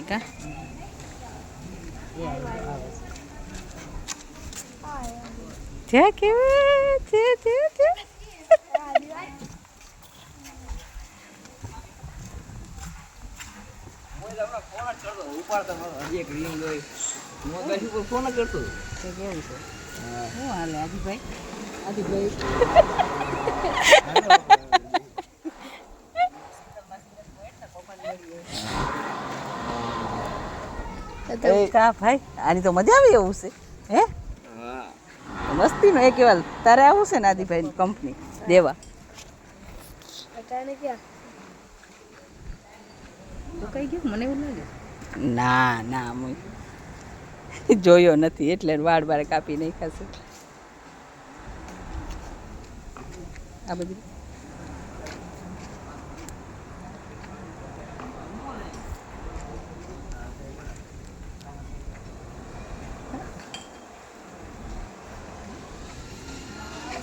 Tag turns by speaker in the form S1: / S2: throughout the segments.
S1: કા છે કેવું છે
S2: ફોન કરતો
S1: કેવું છે શું હાલે આદિભાઈ કા ભાઈ આની તો મજા આવી એવું છે હે મસ્તી નો એક વાર તારે આવું છે ને આદિભાઈ કંપની દેવા તો કઈ ગયું મને એવું લાગે ના ના હું જોયો નથી એટલે વાળ બારે કાપી નહીં ખાશે આ બધી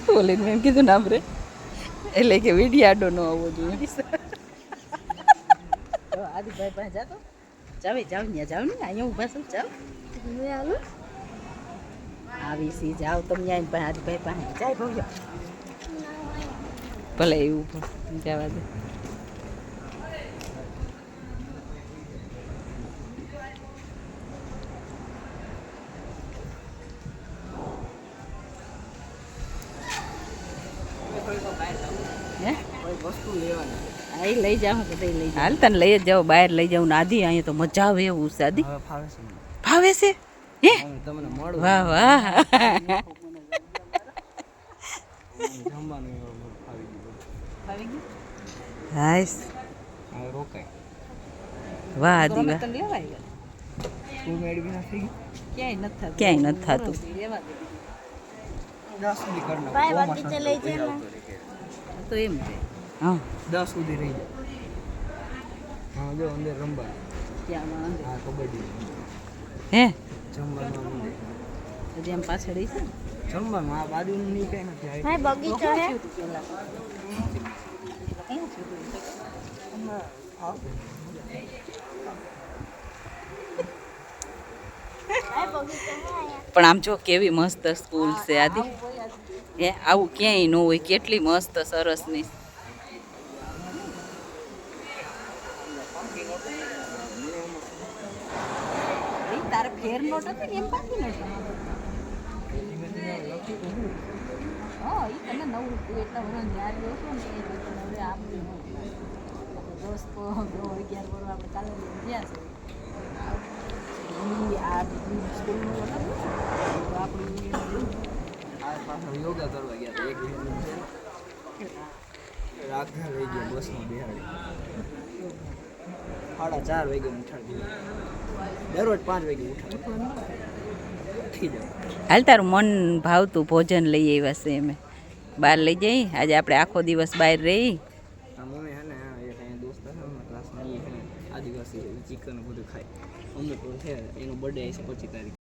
S1: બોલીને મેં કીધું ના રે એટલે કે વિડીયો આડો ન આવવો જોઈએ આદિભાઈ પાસે જાતો જાવ ત્યાં જાવ ને અહીંયા ઊભા છો જાવ આવી સી જાવ તમે અહીંયા આદિભાઈ પાસે જાય ભવ્ય ભલે એવું પણ જવા દે હા લઈ જાઉં બધા લઈ હાલ તને લઈ જ જાઓ બહાર લઈ જાઉં ને આદિ અહીંયા તો મજા આવે એવું છે આદિ ફાવે છે હે વાહ વાહ હાઈસ વાહ આદિ વાહ ક્યાંય નથી થતું તો એમ છે હા
S2: 10 સુધી રહી જાય હા જો અંદર રમવા
S1: ત્યાં
S2: હા કબડ્ડી
S1: હે
S2: જમવાનું
S1: હજી આમ પાછળ છે
S2: જમવાનું આ બાજુનું ની કઈ નથી
S3: ભાઈ બગીચો હે
S1: પણ આમ જો કેવી મસ્ત સ્કૂલ છે આદિ હે આવું ક્યાંય ન હોય કેટલી મસ્ત સરસની તારે ફેર નોટ હતી ને એમ પાકી નથી હા એ તને નવું એટલા વર્ષ યાદ રહેશો ને એ હવે આપણી દોસ્તો 11 વર્ષ આપણે કાલે ગયા છે આ સ્કૂલનું હતું તો આપણું
S2: યોગા કરવા ગયા એક રાત્રે લઈ ગયો બસમાં બેહાડી 4:30 વાગે ઉઠાડી દરરોજ 5 વાગે ઉઠી જાવ
S1: હાલ તારું મન ભાવતું ભોજન લઈ આવ્યા છે અમે બહાર લઈ જઈ આજે આપણે આખો દિવસ બહાર રહી
S2: મમ્મી હે ને એક અહીંયા દોસ્ત છે ને ક્લાસમાં એ આદિવાસી ચિકન બધું ખાય અમને તો છે એનો બર્થડે છે 25 તારીખે